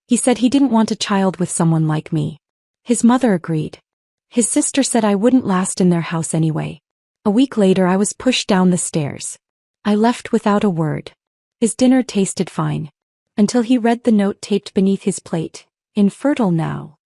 He said he didn't want a child with someone like me. His mother agreed. His sister said I wouldn't last in their house anyway. A week later I was pushed down the stairs. I left without a word. His dinner tasted fine. Until he read the note taped beneath his plate. Infertile now.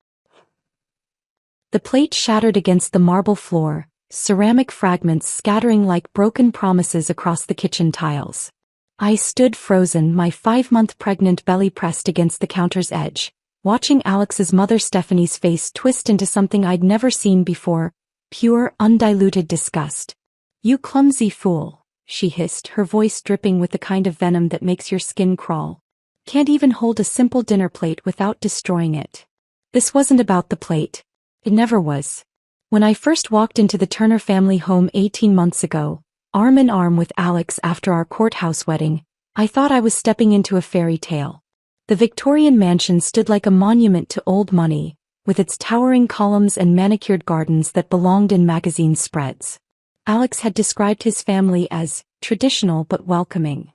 The plate shattered against the marble floor, ceramic fragments scattering like broken promises across the kitchen tiles. I stood frozen, my 5-month pregnant belly pressed against the counter's edge, watching Alex's mother Stephanie's face twist into something I'd never seen before, pure, undiluted disgust. "You clumsy fool," she hissed, her voice dripping with the kind of venom that makes your skin crawl. "Can't even hold a simple dinner plate without destroying it." This wasn't about the plate. It never was. When I first walked into the Turner family home 18 months ago, arm in arm with Alex after our courthouse wedding, I thought I was stepping into a fairy tale. The Victorian mansion stood like a monument to old money, with its towering columns and manicured gardens that belonged in magazine spreads. Alex had described his family as traditional but welcoming.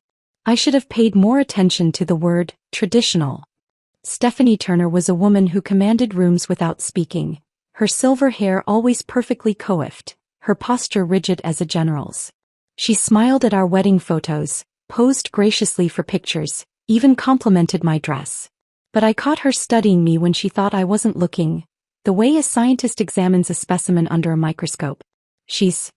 I should have paid more attention to the word traditional. Stephanie Turner was a woman who commanded rooms without speaking, her silver hair always perfectly coiffed, her posture rigid as a general's. She smiled at our wedding photos, posed graciously for pictures, even complimented my dress. But I caught her studying me when she thought I wasn't looking, the way a scientist examines a specimen under a microscope. "She's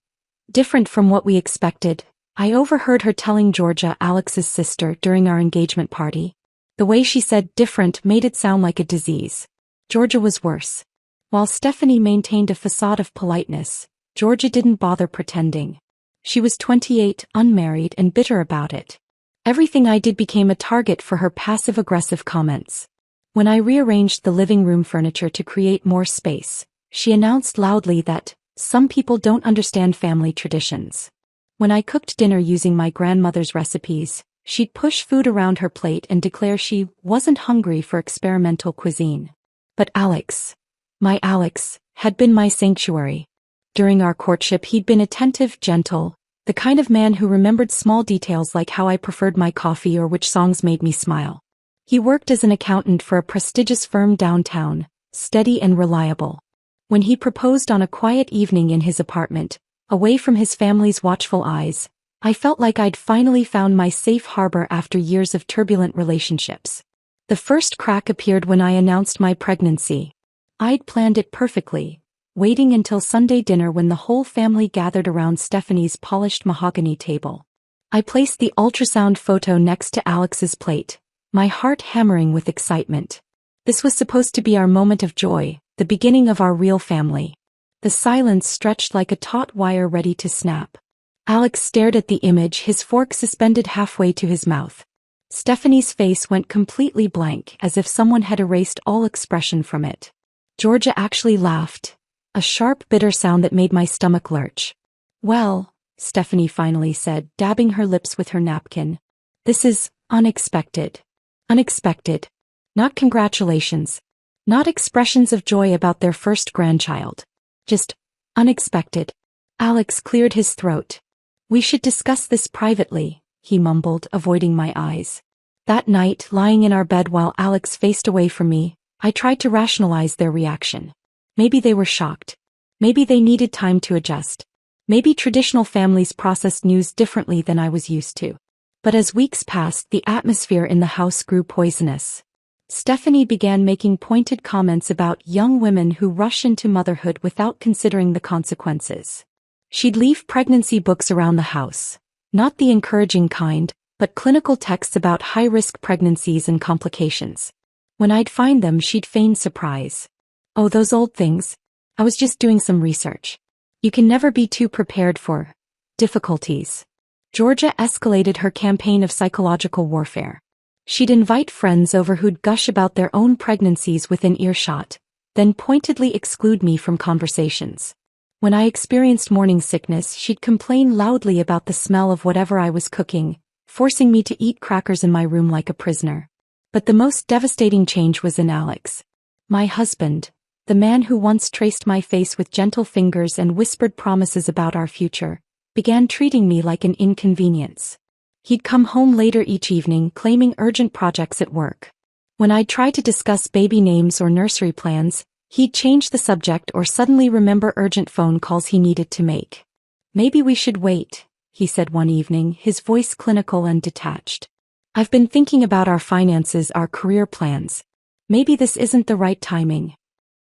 different from what we expected," I overheard her telling Georgia, Alex's sister, during our engagement party. The way she said different made it sound like a disease. Georgia was worse. While Stephanie maintained a facade of politeness, Georgia didn't bother pretending. She was 28, unmarried, and bitter about it. Everything I did became a target for her passive-aggressive comments. When I rearranged the living room furniture to create more space, she announced loudly that some people don't understand family traditions. When I cooked dinner using my grandmother's recipes, she'd push food around her plate and declare she wasn't hungry for experimental cuisine. But Alex, my Alex, had been my sanctuary. During our courtship he'd been attentive, gentle, the kind of man who remembered small details like how I preferred my coffee or which songs made me smile. He worked as an accountant for a prestigious firm downtown, steady and reliable. When he proposed on a quiet evening in his apartment, away from his family's watchful eyes, I felt like I'd finally found my safe harbor after years of turbulent relationships. The first crack appeared when I announced my pregnancy. I'd planned it perfectly, waiting until Sunday dinner when the whole family gathered around Stephanie's polished mahogany table. I placed the ultrasound photo next to Alex's plate, my heart hammering with excitement. This was supposed to be our moment of joy, the beginning of our real family. The silence stretched like a taut wire ready to snap. Alex stared at the image, his fork suspended halfway to his mouth. Stephanie's face went completely blank, as if someone had erased all expression from it. Georgia actually laughed, a sharp, bitter sound that made my stomach lurch. "Well," Stephanie finally said, dabbing her lips with her napkin, "this is unexpected. Unexpected. Not congratulations. Not expressions of joy about their first grandchild. Just unexpected." Alex cleared his throat. "We should discuss this privately," he mumbled, avoiding my eyes. That night, lying in our bed while Alex faced away from me, I tried to rationalize their reaction. Maybe they were shocked. Maybe they needed time to adjust. Maybe traditional families processed news differently than I was used to. But as weeks passed, the atmosphere in the house grew poisonous. Stephanie began making pointed comments about young women who rush into motherhood without considering the consequences. She'd leave pregnancy books around the house. Not the encouraging kind, but clinical texts about high-risk pregnancies and complications. When I'd find them, she'd feign surprise. "Oh, those old things. I was just doing some research. You can never be too prepared for difficulties." Georgia escalated her campaign of psychological warfare. She'd invite friends over who'd gush about their own pregnancies within earshot, then pointedly exclude me from conversations. When I experienced morning sickness, she'd complain loudly about the smell of whatever I was cooking, forcing me to eat crackers in my room like a prisoner. But the most devastating change was in Alex. My husband, the man who once traced my face with gentle fingers and whispered promises about our future, began treating me like an inconvenience. He'd come home later each evening claiming urgent projects at work. When I'd try to discuss baby names or nursery plans, he'd change the subject or suddenly remember urgent phone calls he needed to make. "Maybe we should wait," he said one evening, his voice clinical and detached. "I've been thinking about our finances, our career plans. Maybe this isn't the right timing."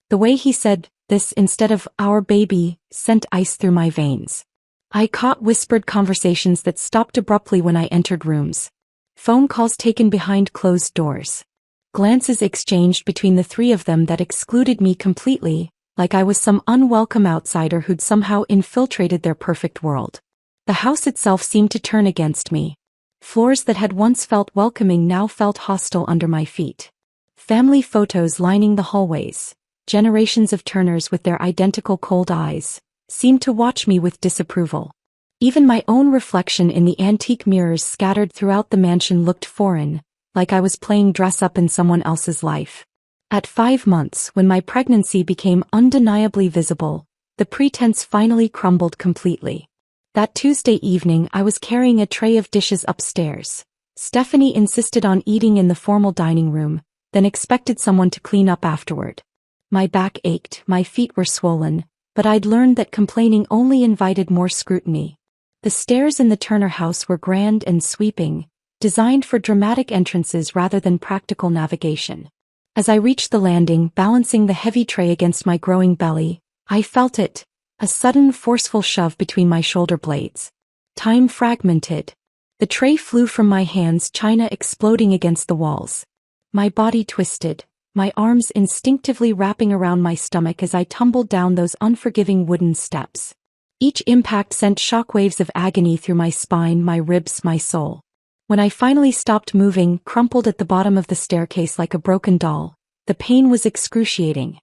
The way he said this instead of "our baby" sent ice through my veins. I caught whispered conversations that stopped abruptly when I entered rooms. Phone calls taken behind closed doors. Glances exchanged between the three of them that excluded me completely, like I was some unwelcome outsider who'd somehow infiltrated their perfect world. The house itself seemed to turn against me. Floors that had once felt welcoming now felt hostile under my feet. Family photos lining the hallways, generations of Turners with their identical cold eyes, seemed to watch me with disapproval. Even my own reflection in the antique mirrors scattered throughout the mansion looked foreign, like I was playing dress-up in someone else's life. At 5 months, when my pregnancy became undeniably visible, the pretense finally crumbled completely. That Tuesday evening I was carrying a tray of dishes upstairs. Stephanie insisted on eating in the formal dining room, then expected someone to clean up afterward. My back ached, my feet were swollen, but I'd learned that complaining only invited more scrutiny. The stairs in the Turner house were grand and sweeping, designed for dramatic entrances rather than practical navigation. As I reached the landing, balancing the heavy tray against my growing belly, I felt it, a sudden forceful shove between my shoulder blades. Time fragmented. The tray flew from my hands, china exploding against the walls. My body twisted, my arms instinctively wrapping around my stomach as I tumbled down those unforgiving wooden steps. Each impact sent shockwaves of agony through my spine, my ribs, my soul. When I finally stopped moving, crumpled at the bottom of the staircase like a broken doll, the pain was excruciating.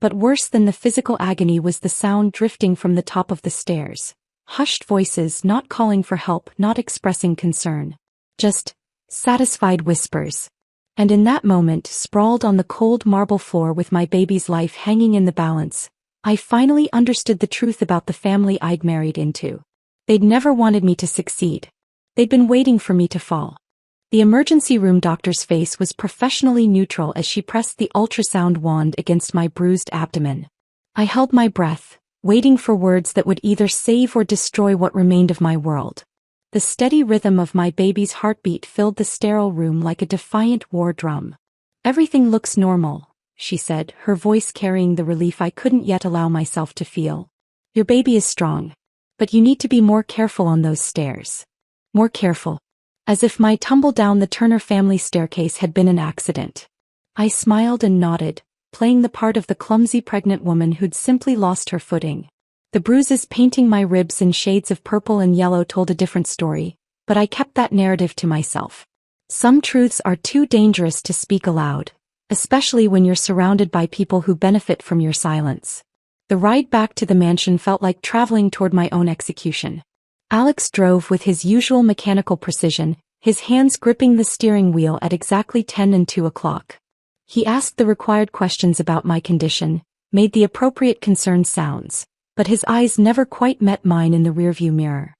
But worse than the physical agony was the sound drifting from the top of the stairs. Hushed voices, not calling for help, not expressing concern. Just satisfied whispers. And in that moment, sprawled on the cold marble floor with my baby's life hanging in the balance, I finally understood the truth about the family I'd married into. They'd never wanted me to succeed. They'd been waiting for me to fall. The emergency room doctor's face was professionally neutral as she pressed the ultrasound wand against my bruised abdomen. I held my breath, waiting for words that would either save or destroy what remained of my world. The steady rhythm of my baby's heartbeat filled the sterile room like a defiant war drum. "Everything looks normal," she said, her voice carrying the relief I couldn't yet allow myself to feel. "Your baby is strong. But you need to be more careful on those stairs. More careful." As if my tumble down the Turner family staircase had been an accident. I smiled and nodded, playing the part of the clumsy pregnant woman who'd simply lost her footing. The bruises painting my ribs in shades of purple and yellow told a different story, but I kept that narrative to myself. Some truths are too dangerous to speak aloud, especially when you're surrounded by people who benefit from your silence. The ride back to the mansion felt like traveling toward my own execution. Alex drove with his usual mechanical precision, his hands gripping the steering wheel at exactly 10 and 2 o'clock. He asked the required questions about my condition, made the appropriate concerned sounds, but his eyes never quite met mine in the rearview mirror.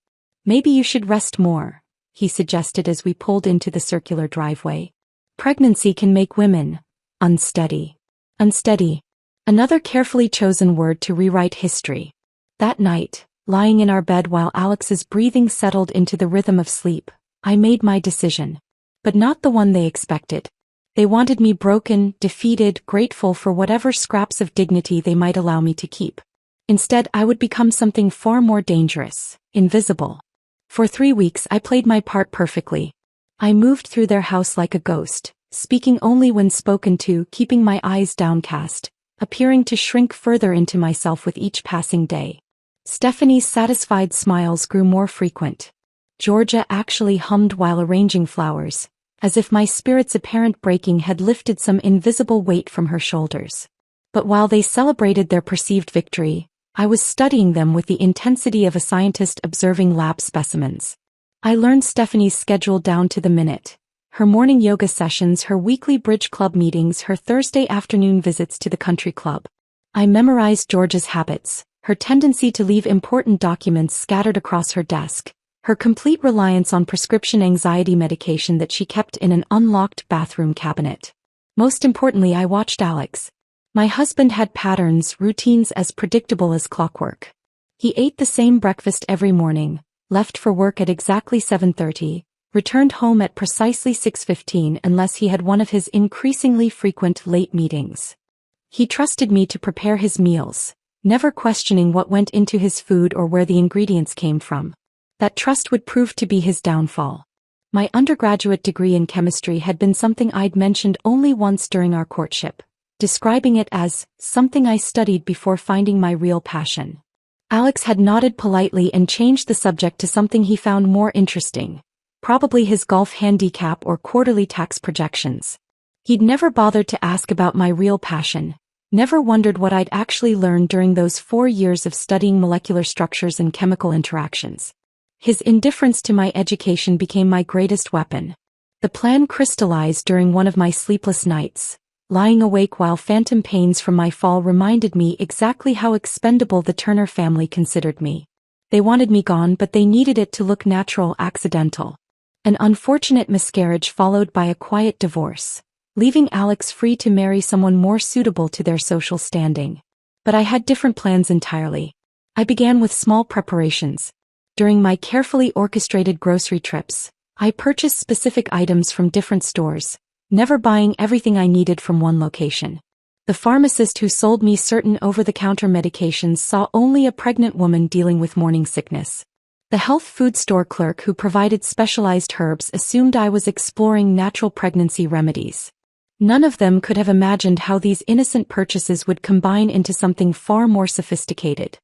"Maybe you should rest more," he suggested as we pulled into the circular driveway. "Pregnancy can make women unsteady." Unsteady. Another carefully chosen word to rewrite history. That night, lying in our bed while Alex's breathing settled into the rhythm of sleep, I made my decision. But not the one they expected. They wanted me broken, defeated, grateful for whatever scraps of dignity they might allow me to keep. Instead, I would become something far more dangerous, invisible. For 3 weeks I played my part perfectly. I moved through their house like a ghost, speaking only when spoken to, keeping my eyes downcast, appearing to shrink further into myself with each passing day. Stephanie's satisfied smiles grew more frequent. Georgia actually hummed while arranging flowers, as if my spirit's apparent breaking had lifted some invisible weight from her shoulders. But while they celebrated their perceived victory, I was studying them with the intensity of a scientist observing lab specimens. I learned Stephanie's schedule down to the minute. Her morning yoga sessions, her weekly bridge club meetings, her Thursday afternoon visits to the country club. I memorized Georgia's habits, her tendency to leave important documents scattered across her desk, her complete reliance on prescription anxiety medication that she kept in an unlocked bathroom cabinet. Most importantly, I watched Alex. My husband had patterns, routines as predictable as clockwork. He ate the same breakfast every morning, left for work at exactly 7:30, returned home at precisely 6:15 unless he had one of his increasingly frequent late meetings. He trusted me to prepare his meals, never questioning what went into his food or where the ingredients came from. That trust would prove to be his downfall. My undergraduate degree in chemistry had been something I'd mentioned only once during our courtship, describing it as something I studied before finding my real passion. Alex had nodded politely and changed the subject to something he found more interesting, probably his golf handicap or quarterly tax projections. He'd never bothered to ask about my real passion, never wondered what I'd actually learned during those 4 years of studying molecular structures and chemical interactions. His indifference to my education became my greatest weapon. The plan crystallized during one of my sleepless nights. Lying awake while phantom pains from my fall reminded me exactly how expendable the Turner family considered me. They wanted me gone, but they needed it to look natural, accidental. An unfortunate miscarriage followed by a quiet divorce, leaving Alex free to marry someone more suitable to their social standing. But I had different plans entirely. I began with small preparations. During my carefully orchestrated grocery trips, I purchased specific items from different stores, never buying everything I needed from one location. The pharmacist who sold me certain over-the-counter medications saw only a pregnant woman dealing with morning sickness. The health food store clerk who provided specialized herbs assumed I was exploring natural pregnancy remedies. None of them could have imagined how these innocent purchases would combine into something far more sophisticated.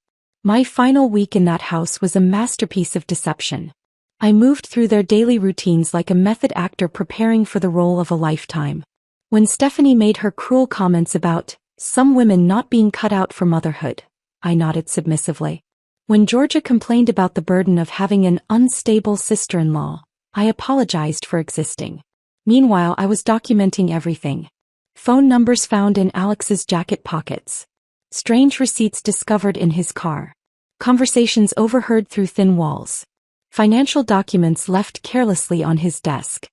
My final week in that house was a masterpiece of deception. I moved through their daily routines like a method actor preparing for the role of a lifetime. When Stephanie made her cruel comments about some women not being cut out for motherhood, I nodded submissively. When Georgia complained about the burden of having an unstable sister-in-law, I apologized for existing. Meanwhile, I was documenting everything. Phone numbers found in Alex's jacket pockets. Strange receipts discovered in his car. Conversations overheard through thin walls. Financial documents left carelessly on his desk.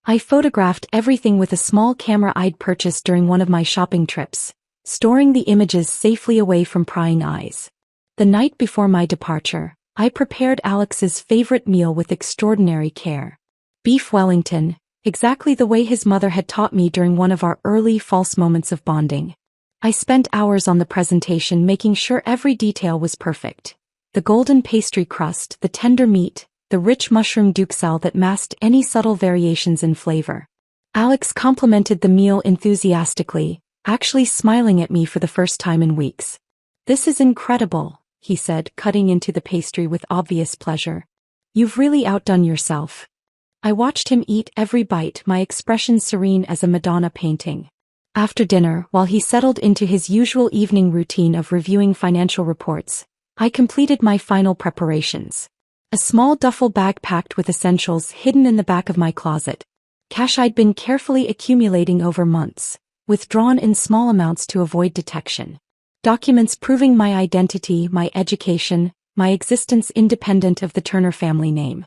I photographed everything with a small camera I'd purchased during one of my shopping trips, storing the images safely away from prying eyes. The night before my departure, I prepared Alex's favorite meal with extraordinary care. Beef Wellington, exactly the way his mother had taught me during one of our early false moments of bonding. I spent hours on the presentation making sure every detail was perfect. The golden pastry crust, the tender meat, the rich mushroom duxelle that masked any subtle variations in flavor. Alex complimented the meal enthusiastically, actually smiling at me for the first time in weeks. "This is incredible," he said, cutting into the pastry with obvious pleasure. "You've really outdone yourself." I watched him eat every bite, my expression serene as a Madonna painting. After dinner, while he settled into his usual evening routine of reviewing financial reports, I completed my final preparations. A small duffel bag packed with essentials hidden in the back of my closet. Cash I'd been carefully accumulating over months, withdrawn in small amounts to avoid detection. Documents proving my identity, my education, my existence independent of the Turner family name.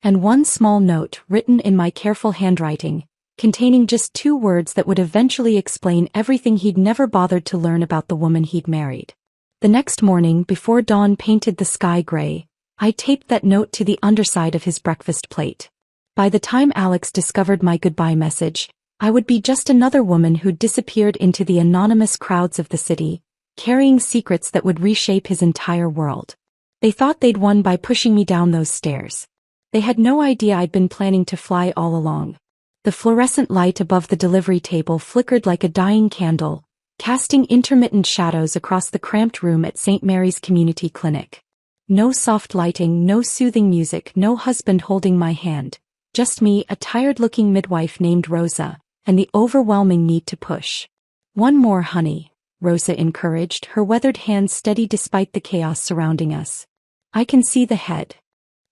And one small note written in my careful handwriting, containing just 2 words that would eventually explain everything he'd never bothered to learn about the woman he'd married. The next morning, before dawn painted the sky gray, I taped that note to the underside of his breakfast plate. By the time Alex discovered my goodbye message, I would be just another woman who'd disappeared into the anonymous crowds of the city, carrying secrets that would reshape his entire world. They thought they'd won by pushing me down those stairs. They had no idea I'd been planning to fly all along. The fluorescent light above the delivery table flickered like a dying candle, casting intermittent shadows across the cramped room at St. Mary's Community Clinic. No soft lighting, no soothing music, no husband holding my hand. Just me, a tired-looking midwife named Rosa, and the overwhelming need to push. "One more, honey," Rosa encouraged, her weathered hands steady despite the chaos surrounding us. "I can see the head."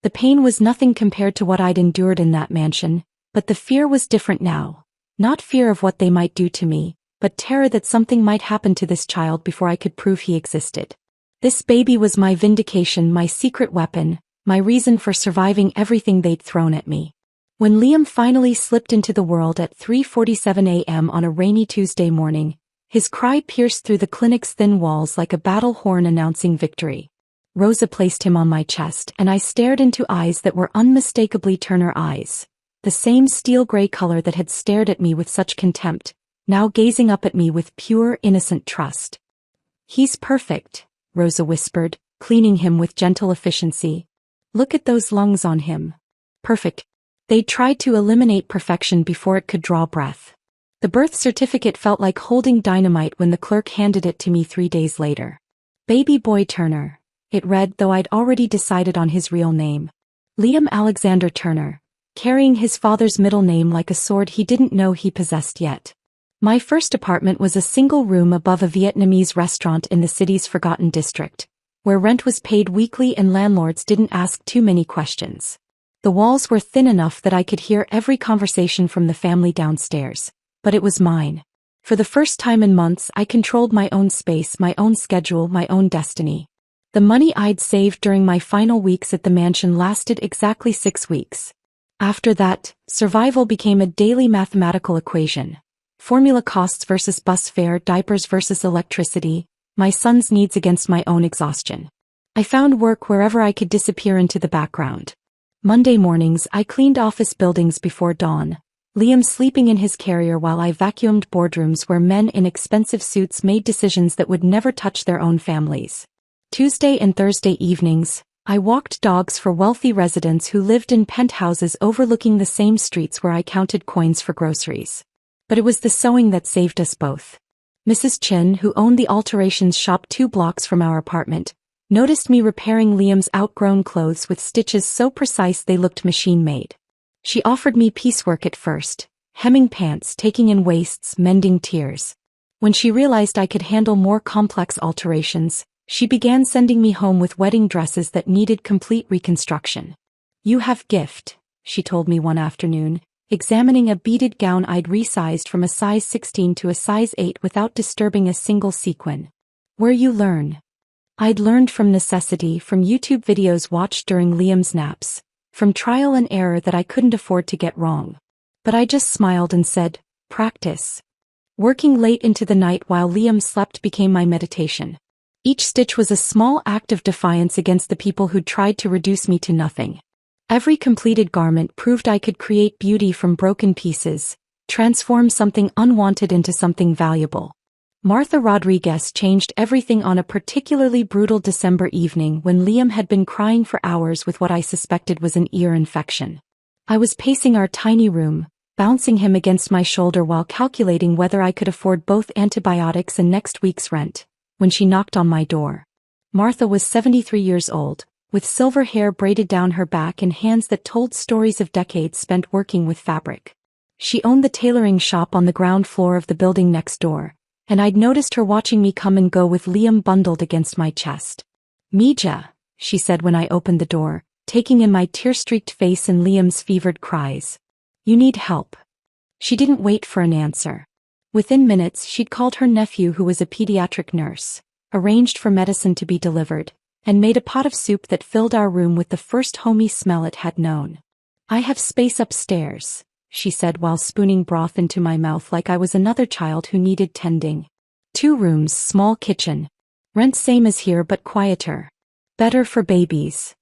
The pain was nothing compared to what I'd endured in that mansion, but the fear was different now. Not fear of what they might do to me, but terror that something might happen to this child before I could prove he existed. This baby was my vindication, my secret weapon, my reason for surviving everything they'd thrown at me. When Liam finally slipped into the world at 3:47 a.m. on a rainy Tuesday morning, his cry pierced through the clinic's thin walls like a battle horn announcing victory. Rosa placed him on my chest and I stared into eyes that were unmistakably Turner eyes, the same steel-gray color that had stared at me with such contempt, now gazing up at me with pure, innocent trust. "He's perfect," Rosa whispered, cleaning him with gentle efficiency. "Look at those lungs on him. Perfect." They tried to eliminate perfection before it could draw breath. The birth certificate felt like holding dynamite when the clerk handed it to me 3 days later. "Baby boy Turner," it read, though I'd already decided on his real name. Liam Alexander Turner, carrying his father's middle name like a sword he didn't know he possessed yet. My first apartment was a single room above a Vietnamese restaurant in the city's forgotten district, where rent was paid weekly and landlords didn't ask too many questions. The walls were thin enough that I could hear every conversation from the family downstairs, but it was mine. For the first time in months, I controlled my own space, my own schedule, my own destiny. The money I'd saved during my final weeks at the mansion lasted exactly 6 weeks. After that, survival became a daily mathematical equation. Formula: costs versus bus fare, diapers versus electricity, my son's needs against my own exhaustion. I found work wherever I could disappear into the background. Monday mornings I cleaned office buildings before dawn, Liam sleeping in his carrier while I vacuumed boardrooms where men in expensive suits made decisions that would never touch their own families. Tuesday and Thursday evenings, I walked dogs for wealthy residents who lived in penthouses overlooking the same streets where I counted coins for groceries. But it was the sewing that saved us both. Mrs. Chin, who owned the alterations shop 2 blocks from our apartment, noticed me repairing Liam's outgrown clothes with stitches so precise they looked machine-made. She offered me piecework at first, hemming pants, taking in waists, mending tiers. When she realized I could handle more complex alterations, she began sending me home with wedding dresses that needed complete reconstruction. "You have gift," she told me one afternoon, examining a beaded gown I'd resized from a size 16 to a size 8 without disturbing a single sequin. "Where you learn?" I'd learned from necessity, from YouTube videos watched during Liam's naps, from trial and error that I couldn't afford to get wrong. But I just smiled and said, "Practice." Working late into the night while Liam slept became my meditation. Each stitch was a small act of defiance against the people who'd tried to reduce me to nothing. Every completed garment proved I could create beauty from broken pieces, transform something unwanted into something valuable. Martha Rodriguez changed everything on a particularly brutal December evening when Liam had been crying for hours with what I suspected was an ear infection. I was pacing our tiny room, bouncing him against my shoulder while calculating whether I could afford both antibiotics and next week's rent, when she knocked on my door. Martha was 73 years old, with silver hair braided down her back and hands that told stories of decades spent working with fabric. She owned the tailoring shop on the ground floor of the building next door, and I'd noticed her watching me come and go with Liam bundled against my chest. "Mija," she said when I opened the door, taking in my tear-streaked face and Liam's fevered cries. "You need help." She didn't wait for an answer. Within minutes she'd called her nephew, who was a pediatric nurse, arranged for medicine to be delivered, and made a pot of soup that filled our room with the first homey smell it had known. "I have space upstairs," she said while spooning broth into my mouth like I was another child who needed tending. 2 rooms, small kitchen. Rent same as here but quieter. Better for babies.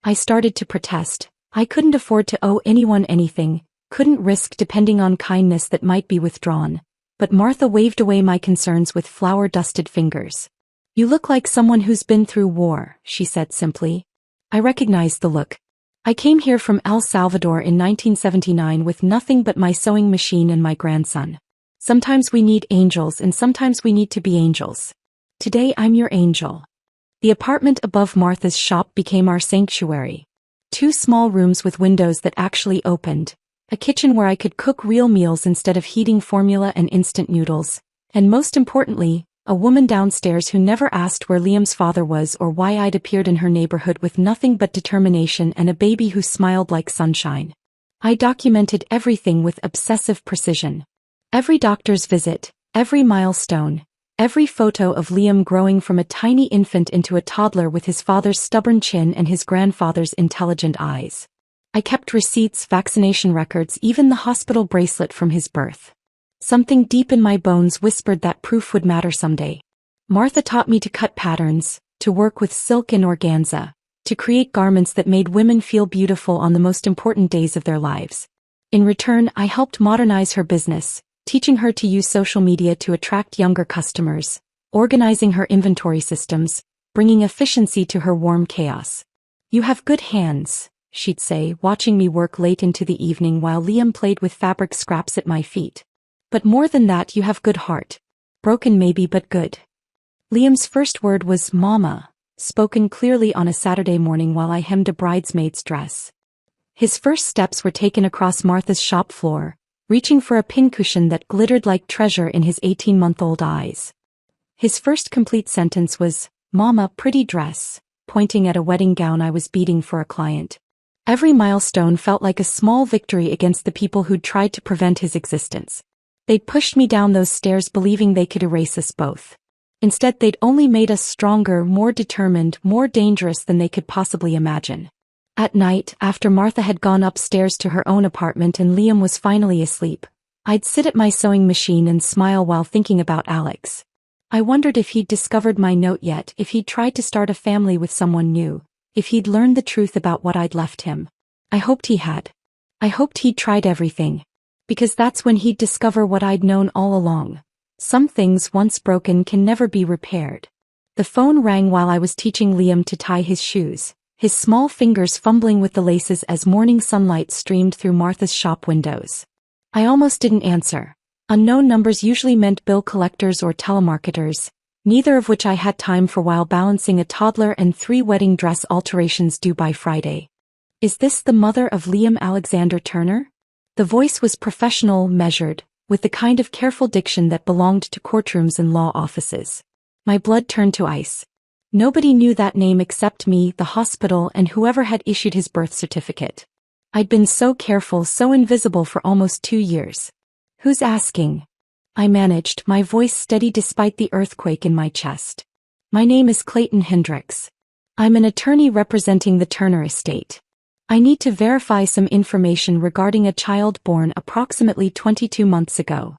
I started to protest. I couldn't afford to owe anyone anything, couldn't risk depending on kindness that might be withdrawn. But Martha waved away my concerns with flour-dusted fingers. "You look like someone who's been through war," she said simply. I recognized the look. I came here from El Salvador in 1979 with nothing but my sewing machine and my grandson. Sometimes we need angels and sometimes we need to be angels. Today I'm your angel. The apartment above Martha's shop became our sanctuary. 2 small rooms with windows that actually opened, a kitchen where I could cook real meals instead of heating formula and instant noodles, and most importantly, a woman downstairs who never asked where Liam's father was or why I'd appeared in her neighborhood with nothing but determination and a baby who smiled like sunshine. I documented everything with obsessive precision. Every doctor's visit, every milestone, every photo of Liam growing from a tiny infant into a toddler with his father's stubborn chin and his grandfather's intelligent eyes. I kept receipts, vaccination records, even the hospital bracelet from his birth. Something deep in my bones whispered that proof would matter someday. Martha taught me to cut patterns, to work with silk and organza, to create garments that made women feel beautiful on the most important days of their lives. In return, I helped modernize her business, teaching her to use social media to attract younger customers, organizing her inventory systems, bringing efficiency to her warm chaos. "You have good hands," she'd say, watching me work late into the evening while Liam played with fabric scraps at my feet. "But more than that, you have good heart. Broken maybe, but good." Liam's first word was "Mama," spoken clearly on a Saturday morning while I hemmed a bridesmaid's dress. His first steps were taken across Martha's shop floor, reaching for a pincushion that glittered like treasure in his 18-month-old eyes. His first complete sentence was, "Mama, pretty dress," pointing at a wedding gown I was beading for a client. Every milestone felt like a small victory against the people who'd tried to prevent his existence. They'd pushed me down those stairs believing they could erase us both. Instead, they'd only made us stronger, more determined, more dangerous than they could possibly imagine. At night, after Martha had gone upstairs to her own apartment and Liam was finally asleep, I'd sit at my sewing machine and smile while thinking about Alex. I wondered if he'd discovered my note yet, if he'd tried to start a family with someone new, if he'd learned the truth about what I'd left him. I hoped he had. I hoped he'd tried everything. Because that's when he'd discover what I'd known all along. Some things once broken can never be repaired. The phone rang while I was teaching Liam to tie his shoes, his small fingers fumbling with the laces as morning sunlight streamed through Martha's shop windows. I almost didn't answer. Unknown numbers usually meant bill collectors or telemarketers, neither of which I had time for while balancing a toddler and 3 wedding dress alterations due by Friday. "Is this the mother of Liam Alexander Turner?" The voice was professional, measured, with the kind of careful diction that belonged to courtrooms and law offices. My blood turned to ice. Nobody knew that name except me, the hospital, and whoever had issued his birth certificate. I'd been so careful, so invisible for almost 2 years. "Who's asking?" I managed, my voice steady despite the earthquake in my chest. "My name is Clayton Hendricks. I'm an attorney representing the Turner estate. I need to verify some information regarding a child born approximately 22 months ago."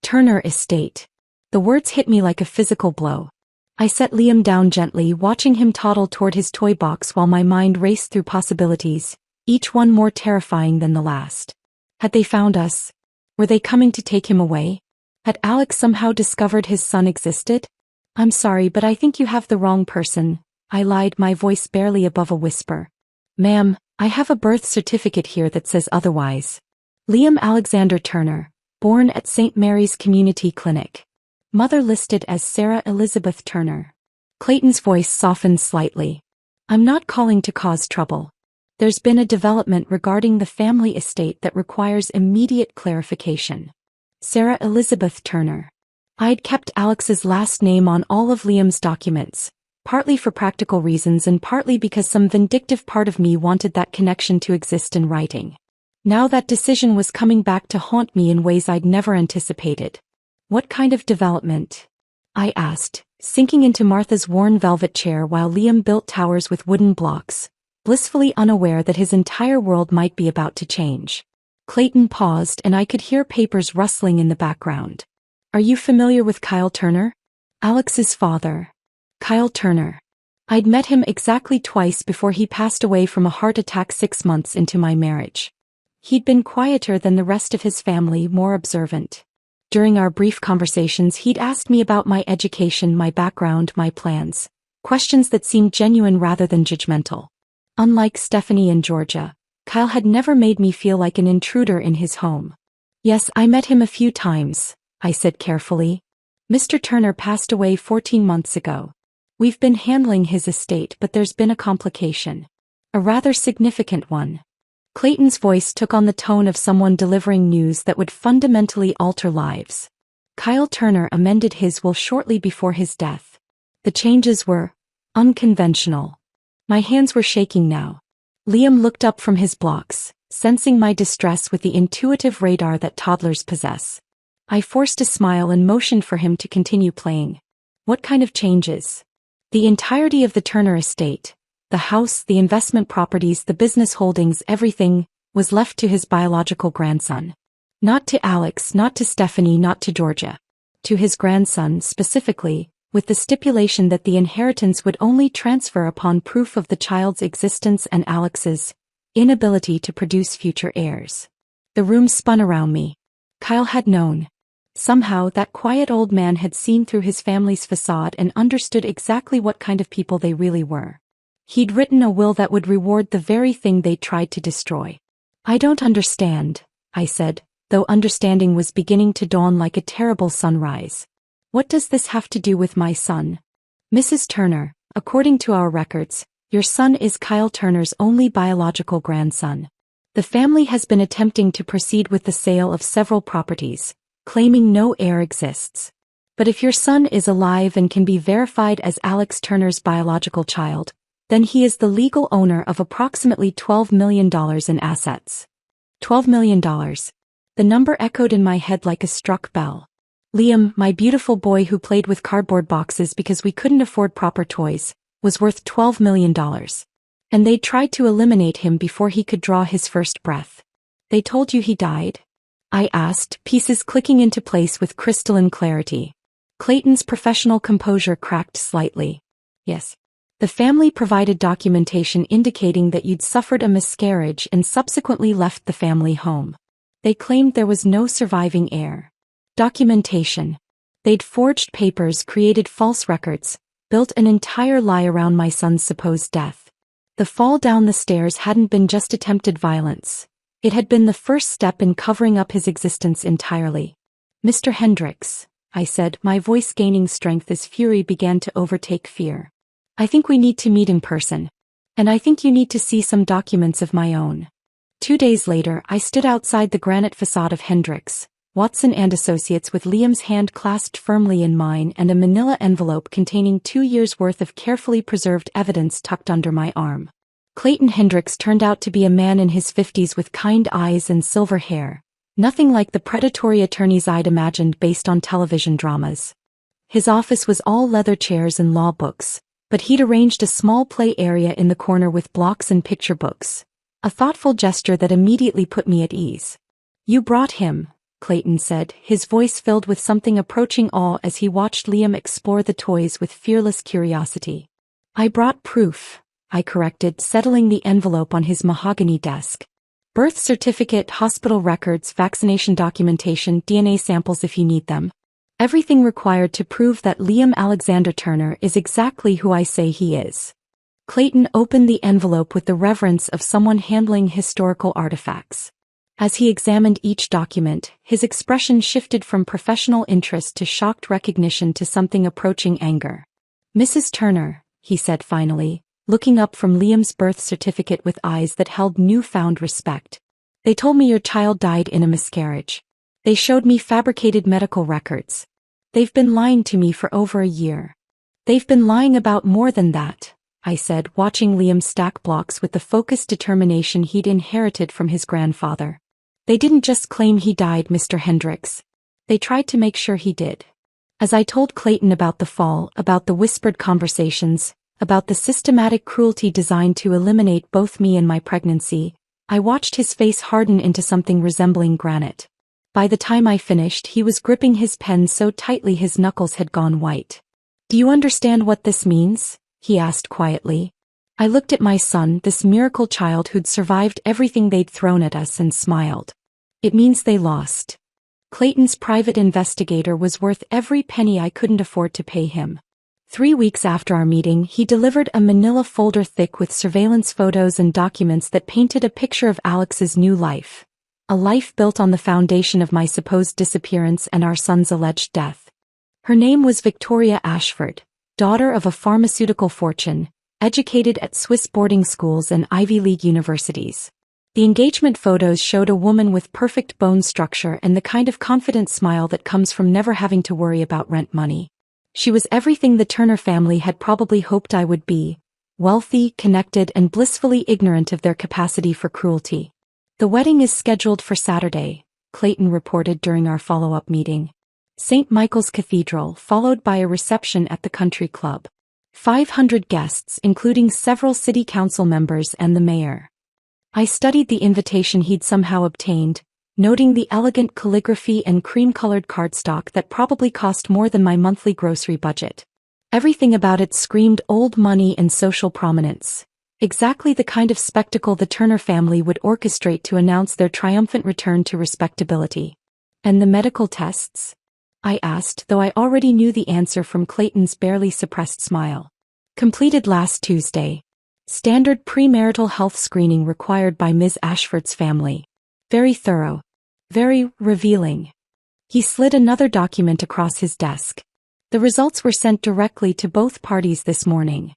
Turner estate. The words hit me like a physical blow. I set Liam down gently, watching him toddle toward his toy box while my mind raced through possibilities, each one more terrifying than the last. Had they found us? Were they coming to take him away? Had Alex somehow discovered his son existed? "I'm sorry, but I think you have the wrong person," I lied, my voice barely above a whisper. "Ma'am, I have a birth certificate here that says otherwise. Liam Alexander Turner, born at St. Mary's Community Clinic. Mother listed as Sarah Elizabeth Turner." Clayton's voice softened slightly. "I'm not calling to cause trouble. There's been a development regarding the family estate that requires immediate clarification. Sarah Elizabeth Turner." I'd kept Alex's last name on all of Liam's documents, partly for practical reasons and partly because some vindictive part of me wanted that connection to exist in writing. Now that decision was coming back to haunt me in ways I'd never anticipated. "What kind of development?" I asked, sinking into Martha's worn velvet chair while Liam built towers with wooden blocks, blissfully unaware that his entire world might be about to change. Clayton paused and I could hear papers rustling in the background. "Are you familiar with Kyle Turner? Alex's father." Kyle Turner. I'd met him exactly twice before he passed away from a heart attack 6 months into my marriage. He'd been quieter than the rest of his family, more observant. During our brief conversations, he'd asked me about my education, my background, my plans, questions that seemed genuine rather than judgmental. Unlike Stephanie and Georgia, Kyle had never made me feel like an intruder in his home. "Yes, I met him a few times," I said carefully. "Mr. Turner passed away 14 months ago. We've been handling his estate, but there's been a complication. A rather significant one." Clayton's voice took on the tone of someone delivering news that would fundamentally alter lives. Kyle Turner amended his will shortly before his death. The changes were unconventional. My hands were shaking now. Liam looked up from his blocks, sensing my distress with the intuitive radar that toddlers possess. I forced a smile and motioned for him to continue playing. "What kind of changes?" "The entirety of the Turner estate, The house, the investment properties, the business holdings, everything was left to his biological grandson. Not to Alex, not to Stephanie, not to Georgia. To his grandson specifically, with the stipulation that the inheritance would only transfer upon proof of the child's existence and Alex's inability to produce future heirs. The room spun around me. Kyle had known. Somehow that quiet old man had seen through his family's facade and understood exactly what kind of people they really were. He'd written a will that would reward the very thing they tried to destroy. "I don't understand," I said, though understanding was beginning to dawn like a terrible sunrise. "What does this have to do with my son?" "Mrs. Turner, according to our records, your son is Kyle Turner's only biological grandson. The family has been attempting to proceed with the sale of several properties, claiming no heir exists. But if your son is alive and can be verified as Alex Turner's biological child, then he is the legal owner of approximately $12 million in assets." $12 million. The number echoed in my head like a struck bell. Liam, my beautiful boy who played with cardboard boxes because we couldn't afford proper toys, was worth $12 million. And they tried to eliminate him before he could draw his first breath. "They told you he died?" I asked, pieces clicking into place with crystalline clarity. Clayton's professional composure cracked slightly. "Yes. The family provided documentation indicating that you'd suffered a miscarriage and subsequently left the family home. They claimed there was no surviving heir. Documentation. They'd forged papers, created false records, built an entire lie around my son's supposed death. The fall down the stairs hadn't been just attempted violence. It had been the first step in covering up his existence entirely." "Mr. Hendricks," I said, my voice gaining strength as fury began to overtake fear. "I think we need to meet in person. And I think you need to see some documents of my own." 2 days later, I stood outside the granite facade of Hendricks, Watson and Associates with Liam's hand clasped firmly in mine and a manila envelope containing 2 years' worth of carefully preserved evidence tucked under my arm. Clayton Hendricks turned out to be a man in his 50s with kind eyes and silver hair, nothing like the predatory attorneys I'd imagined based on television dramas. His office was all leather chairs and law books, but he'd arranged a small play area in the corner with blocks and picture books, a thoughtful gesture that immediately put me at ease. "You brought him," Clayton said, his voice filled with something approaching awe as he watched Liam explore the toys with fearless curiosity. "I brought proof," I corrected, settling the envelope on his mahogany desk. "Birth certificate, hospital records, vaccination documentation, DNA samples if you need them. Everything required to prove that Liam Alexander Turner is exactly who I say he is." Clayton opened the envelope with the reverence of someone handling historical artifacts. As he examined each document, his expression shifted from professional interest to shocked recognition to something approaching anger. "Mrs. Turner," he said finally, looking up from Liam's birth certificate with eyes that held newfound respect. "They told me your child died in a miscarriage. They showed me fabricated medical records. They've been lying to me for over a year. They've been lying about more than that," I said, watching Liam stack blocks with the focused determination he'd inherited from his grandfather. "They didn't just claim he died, Mr. Hendricks. They tried to make sure he did." As I told Clayton about the fall, about the whispered conversations, about the systematic cruelty designed to eliminate both me and my pregnancy, I watched his face harden into something resembling granite. By the time I finished, he was gripping his pen so tightly his knuckles had gone white. "Do you understand what this means?" he asked quietly. I looked at my son, this miracle child who'd survived everything they'd thrown at us, and smiled. "It means they lost. Clayton's private investigator was worth every penny I couldn't afford to pay him." 3 weeks after our meeting, he delivered a manila folder thick with surveillance photos and documents that painted a picture of Alex's new life. A life built on the foundation of my supposed disappearance and our son's alleged death. Her name was Victoria Ashford, daughter of a pharmaceutical fortune, educated at Swiss boarding schools and Ivy League universities. The engagement photos showed a woman with perfect bone structure and the kind of confident smile that comes from never having to worry about rent money. She was everything the Turner family had probably hoped I would be: wealthy, connected, and blissfully ignorant of their capacity for cruelty. "The wedding is scheduled for Saturday," Clayton reported during our follow-up meeting. "St. Michael's Cathedral, followed by a reception at the country club. 500 guests, including several city council members and the mayor. I studied the invitation he'd somehow obtained, noting the elegant calligraphy and cream-colored cardstock that probably cost more than my monthly grocery budget. Everything about it screamed old money and social prominence. Exactly the kind of spectacle the Turner family would orchestrate to announce their triumphant return to respectability. And the medical tests? I asked, though I already knew the answer from Clayton's barely suppressed smile. Completed last Tuesday. Standard premarital health screening required by Ms. Ashford's family. Very thorough. Very revealing. He slid another document across his desk. The results were sent directly to both parties this morning.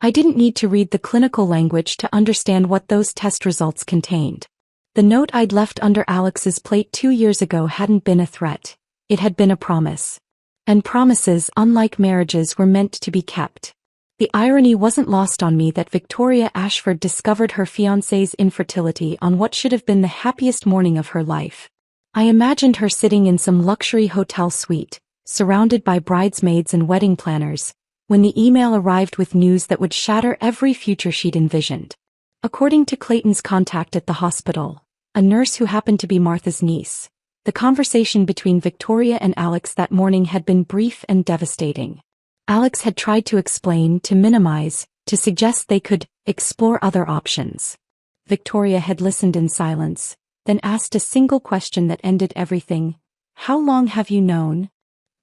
I didn't need to read the clinical language to understand what those test results contained. The note I'd left under Alex's plate 2 years ago hadn't been a threat. It had been a promise. And promises, unlike marriages, were meant to be kept. The irony wasn't lost on me that Victoria Ashford discovered her fiancé's infertility on what should have been the happiest morning of her life. I imagined her sitting in some luxury hotel suite, surrounded by bridesmaids and wedding planners, when the email arrived with news that would shatter every future she'd envisioned. According to Clayton's contact at the hospital, a nurse who happened to be Martha's niece, the conversation between Victoria and Alex that morning had been brief and devastating. Alex had tried to explain, to minimize, to suggest they could explore other options. Victoria had listened in silence, then asked a single question that ended everything. How long have you known?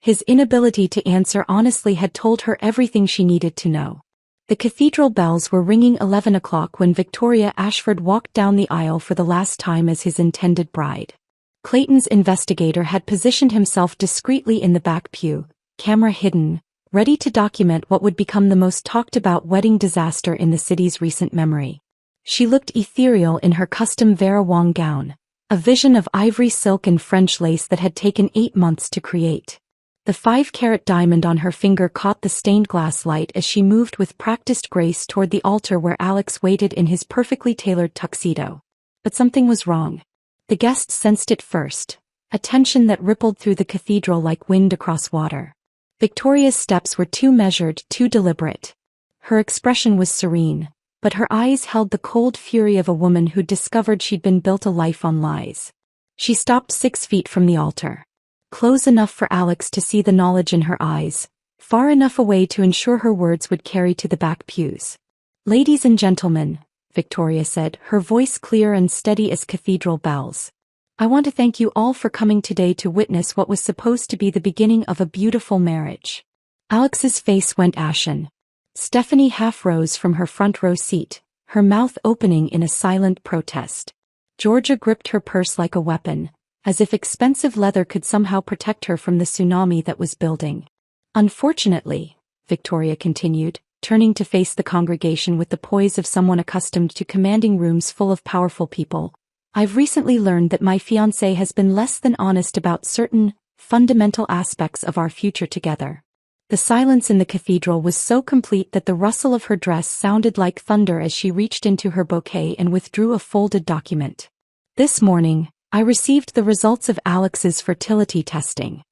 His inability to answer honestly had told her everything she needed to know. The cathedral bells were ringing 11 o'clock when Victoria Ashford walked down the aisle for the last time as his intended bride. Clayton's investigator had positioned himself discreetly in the back pew, camera hidden, ready to document what would become the most talked-about wedding disaster in the city's recent memory. She looked ethereal in her custom Vera Wang gown, a vision of ivory silk and French lace that had taken 8 months to create. The 5-carat diamond on her finger caught the stained glass light as she moved with practiced grace toward the altar where Alex waited in his perfectly tailored tuxedo. But something was wrong. The guests sensed it first, a tension that rippled through the cathedral like wind across water. Victoria's steps were too measured, too deliberate. Her expression was serene, but her eyes held the cold fury of a woman who'd discovered she'd been built a life on lies. She stopped 6 feet from the altar. Close enough for Alex to see the knowledge in her eyes, far enough away to ensure her words would carry to the back pews. "Ladies and gentlemen," Victoria said, her voice clear and steady as cathedral bells. "I want to thank you all for coming today to witness what was supposed to be the beginning of a beautiful marriage." Alex's face went ashen. Stephanie half rose from her front row seat, her mouth opening in a silent protest. Georgia gripped her purse like a weapon, as if expensive leather could somehow protect her from the tsunami that was building. "Unfortunately," Victoria continued, turning to face the congregation with the poise of someone accustomed to commanding rooms full of powerful people, "I've recently learned that my fiancé has been less than honest about certain fundamental aspects of our future together." The silence in the cathedral was so complete that the rustle of her dress sounded like thunder as she reached into her bouquet and withdrew a folded document. "This morning, I received the results of Alex's fertility testing."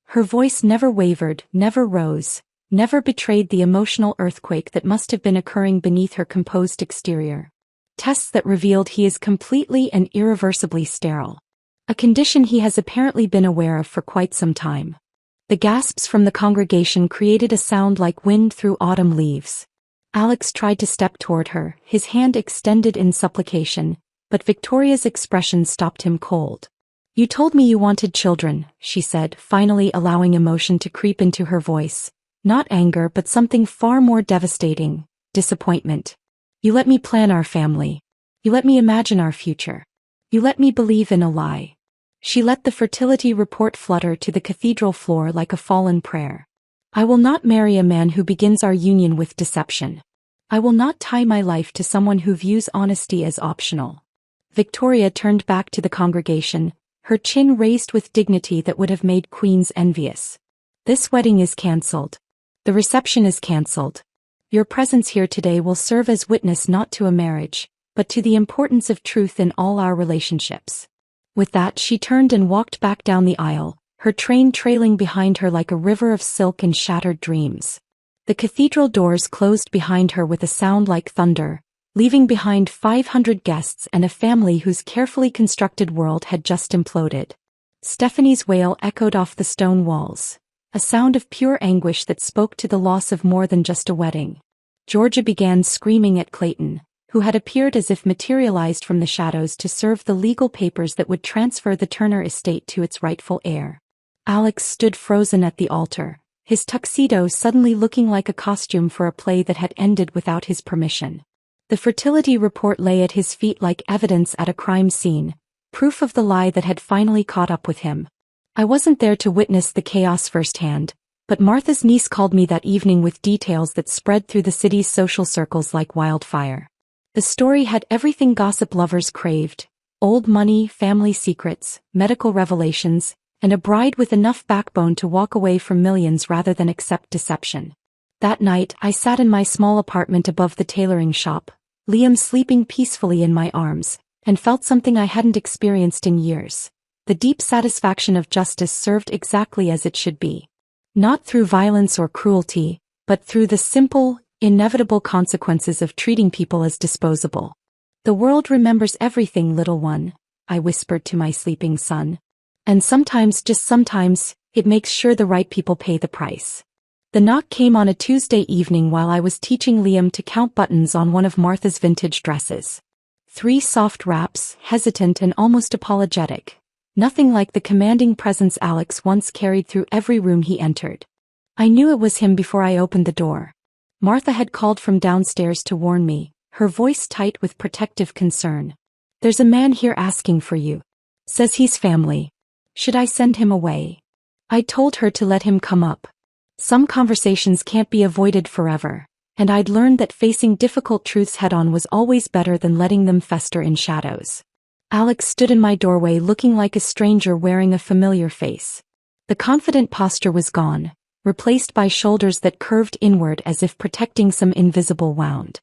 Her voice never wavered, never rose, never betrayed the emotional earthquake that must have been occurring beneath her composed exterior. Tests that revealed he is completely and irreversibly sterile. A condition he has apparently been aware of for quite some time. The gasps from the congregation created a sound like wind through autumn leaves. Alex tried to step toward her, his hand extended in supplication, but Victoria's expression stopped him cold. "You told me you wanted children," she said, finally allowing emotion to creep into her voice. Not anger, but something far more devastating: disappointment. "You let me plan our family. You let me imagine our future. You let me believe in a lie." She let the fertility report flutter to the cathedral floor like a fallen prayer. "I will not marry a man who begins our union with deception. I will not tie my life to someone who views honesty as optional." Victoria turned back to the congregation, her chin raised with dignity that would have made queens envious. "This wedding is cancelled. The reception is cancelled. Your presence here today will serve as witness not to a marriage, but to the importance of truth in all our relationships." With that, she turned and walked back down the aisle, her train trailing behind her like a river of silk and shattered dreams. The cathedral doors closed behind her with a sound like thunder, leaving behind 500 guests and a family whose carefully constructed world had just imploded. Stephanie's wail echoed off the stone walls, a sound of pure anguish that spoke to the loss of more than just a wedding. Georgia began screaming at Clayton, who had appeared as if materialized from the shadows to serve the legal papers that would transfer the Turner estate to its rightful heir. Alex stood frozen at the altar, his tuxedo suddenly looking like a costume for a play that had ended without his permission. The fertility report lay at his feet like evidence at a crime scene, proof of the lie that had finally caught up with him. I wasn't there to witness the chaos firsthand, but Martha's niece called me that evening with details that spread through the city's social circles like wildfire. The story had everything gossip lovers craved: old money, family secrets, medical revelations, and a bride with enough backbone to walk away from millions rather than accept deception. That night I sat in my small apartment above the tailoring shop, Liam sleeping peacefully in my arms, and felt something I hadn't experienced in years: the deep satisfaction of justice served exactly as it should be. Not through violence or cruelty, but through the simple, inevitable consequences of treating people as disposable. "The world remembers everything, little one," I whispered to my sleeping son. "And sometimes, just sometimes, it makes sure the right people pay the price." The knock came on a Tuesday evening while I was teaching Liam to count buttons on one of Martha's vintage dresses. 3 soft raps, hesitant and almost apologetic. Nothing like the commanding presence Alex once carried through every room he entered. I knew it was him before I opened the door. Martha had called from downstairs to warn me, her voice tight with protective concern. "There's a man here asking for you. Says he's family. Should I send him away?" I told her to let him come up. Some conversations can't be avoided forever, and I'd learned that facing difficult truths head-on was always better than letting them fester in shadows. Alex stood in my doorway looking like a stranger wearing a familiar face. The confident posture was gone, replaced by shoulders that curved inward as if protecting some invisible wound.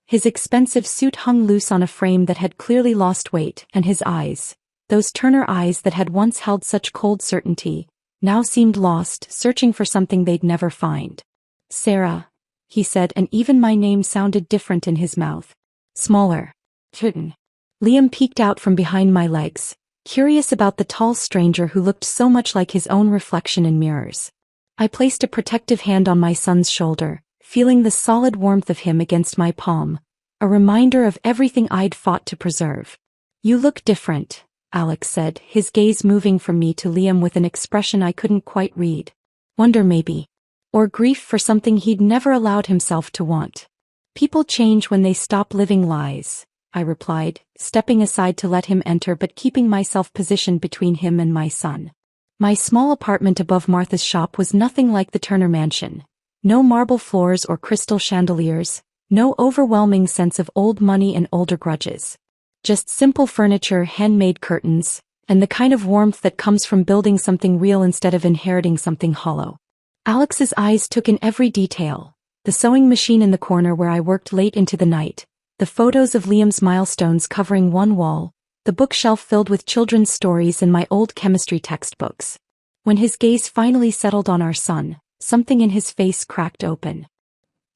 His expensive suit hung loose on a frame that had clearly lost weight, and his eyes, those Turner eyes that had once held such cold certainty, now seemed lost, searching for something they'd never find. "Sarah," he said, and even my name sounded different in his mouth. Smaller. Kitten. Liam peeked out from behind my legs, curious about the tall stranger who looked so much like his own reflection in mirrors. I placed a protective hand on my son's shoulder, feeling the solid warmth of him against my palm, a reminder of everything I'd fought to preserve. "You look different," Alex said, his gaze moving from me to Liam with an expression I couldn't quite read. Wonder maybe. Or grief for something he'd never allowed himself to want. "People change when they stop living lies," I replied, stepping aside to let him enter but keeping myself positioned between him and my son. My small apartment above Martha's shop was nothing like the Turner mansion. No marble floors or crystal chandeliers, no overwhelming sense of old money and older grudges. Just simple furniture, handmade curtains, and the kind of warmth that comes from building something real instead of inheriting something hollow. Alex's eyes took in every detail: the sewing machine in the corner where I worked late into the night, the photos of Liam's milestones covering one wall, the bookshelf filled with children's stories and my old chemistry textbooks. When his gaze finally settled on our son, something in his face cracked open.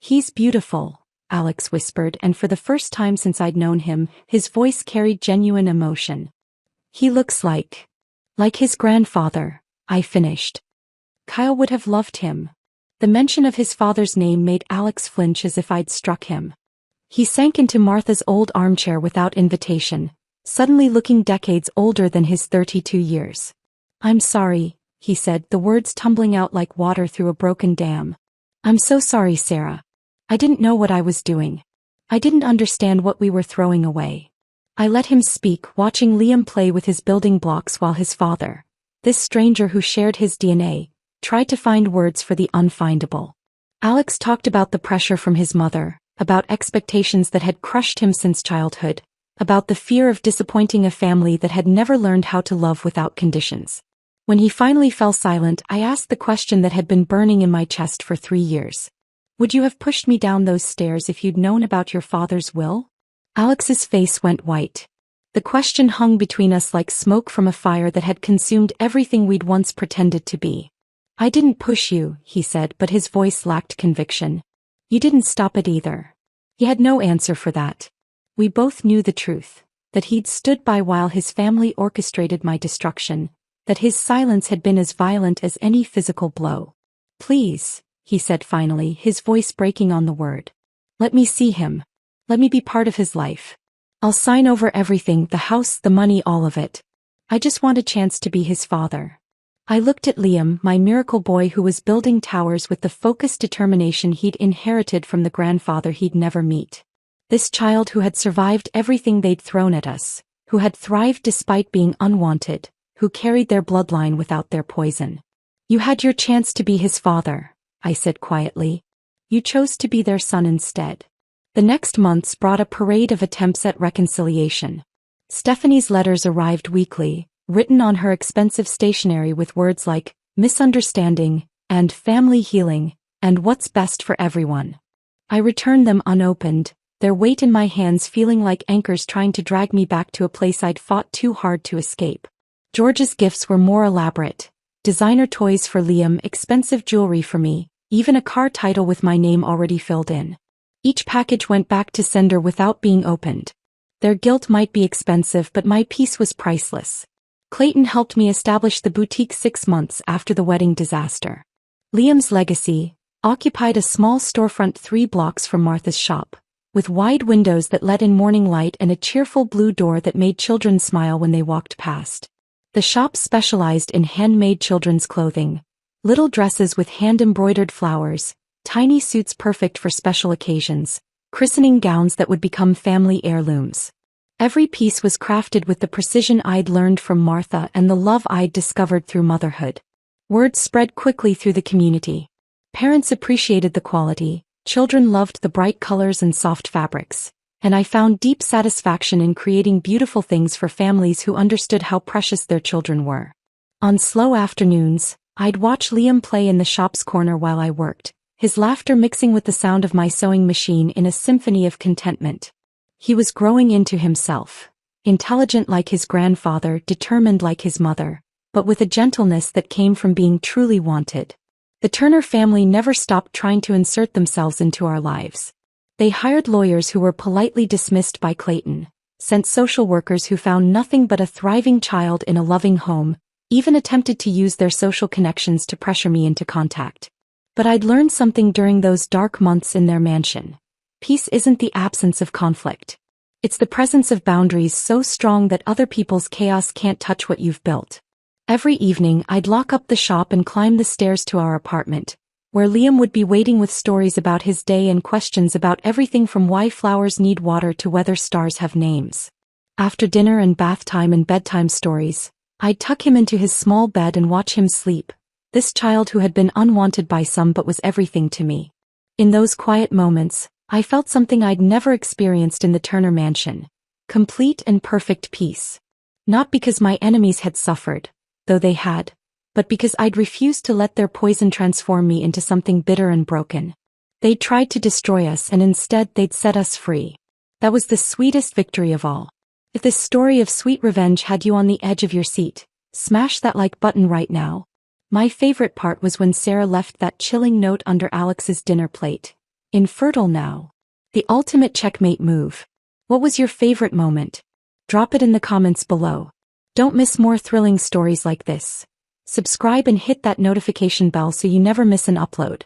"He's beautiful," Alex whispered, and for the first time since I'd known him, his voice carried genuine emotion. "He looks like his grandfather," I finished. "Kyle would have loved him." The mention of his father's name made Alex flinch as if I'd struck him. He sank into Martha's old armchair without invitation, suddenly looking decades older than his 32 years. "I'm sorry," he said, the words tumbling out like water through a broken dam. "I'm so sorry, Sarah. I didn't know what I was doing. I didn't understand what we were throwing away." I let him speak, watching Liam play with his building blocks while his father, this stranger who shared his DNA, tried to find words for the unfindable. Alex talked about the pressure from his mother, about expectations that had crushed him since childhood, about the fear of disappointing a family that had never learned how to love without conditions. When he finally fell silent, I asked the question that had been burning in my chest for 3 years. "Would you have pushed me down those stairs if you'd known about your father's will?" Alex's face went white. The question hung between us like smoke from a fire that had consumed everything we'd once pretended to be. I didn't push you, he said, but his voice lacked conviction. You didn't stop it either. He had no answer for that. We both knew the truth, that he'd stood by while his family orchestrated my destruction, that his silence had been as violent as any physical blow. Please, he said finally, his voice breaking on the word. Let me see him. Let me be part of his life. I'll sign over everything, the house, the money, all of it. I just want a chance to be his father. I looked at Liam, my miracle boy who was building towers with the focused determination he'd inherited from the grandfather he'd never meet. This child who had survived everything they'd thrown at us, who had thrived despite being unwanted, who carried their bloodline without their poison. You had your chance to be his father, I said quietly. You chose to be their son instead. The next months brought a parade of attempts at reconciliation. Stephanie's letters arrived weekly, written on her expensive stationery with words like misunderstanding, and family healing, and what's best for everyone. I returned them unopened, their weight in my hands feeling like anchors trying to drag me back to a place I'd fought too hard to escape. George's gifts were more elaborate. Designer toys for Liam, expensive jewelry for me, even a car title with my name already filled in. Each package went back to sender without being opened. Their guilt might be expensive, but my peace was priceless. Clayton helped me establish the boutique 6 months after the wedding disaster. Liam's legacy occupied a small storefront 3 blocks from Martha's shop, with wide windows that let in morning light and a cheerful blue door that made children smile when they walked past. The shop specialized in handmade children's clothing, little dresses with hand-embroidered flowers, tiny suits perfect for special occasions, christening gowns that would become family heirlooms. Every piece was crafted with the precision I'd learned from Martha and the love I'd discovered through motherhood. Word spread quickly through the community. Parents appreciated the quality, children loved the bright colors and soft fabrics, and I found deep satisfaction in creating beautiful things for families who understood how precious their children were. On slow afternoons, I'd watch Liam play in the shop's corner while I worked, his laughter mixing with the sound of my sewing machine in a symphony of contentment. He was growing into himself, intelligent like his grandfather, determined like his mother, but with a gentleness that came from being truly wanted. The Turner family never stopped trying to insert themselves into our lives. They hired lawyers who were politely dismissed by Clayton, sent social workers who found nothing but a thriving child in a loving home, even attempted to use their social connections to pressure me into contact. But I'd learned something during those dark months in their mansion. Peace isn't the absence of conflict. It's the presence of boundaries so strong that other people's chaos can't touch what you've built. Every evening I'd lock up the shop and climb the stairs to our apartment, where Liam would be waiting with stories about his day and questions about everything from why flowers need water to whether stars have names. After dinner and bath time and bedtime stories, I'd tuck him into his small bed and watch him sleep, this child who had been unwanted by some but was everything to me. In those quiet moments, I felt something I'd never experienced in the Turner mansion. Complete and perfect peace. Not because my enemies had suffered, though they had, but because I'd refused to let their poison transform me into something bitter and broken. They'd tried to destroy us and instead they'd set us free. That was the sweetest victory of all. If this story of sweet revenge had you on the edge of your seat, smash that like button right now. My favorite part was when Sarah left that chilling note under Alex's dinner plate. Infertile now. The ultimate checkmate move. What was your favorite moment? Drop it in the comments below. Don't miss more thrilling stories like this. Subscribe and hit that notification bell so you never miss an upload.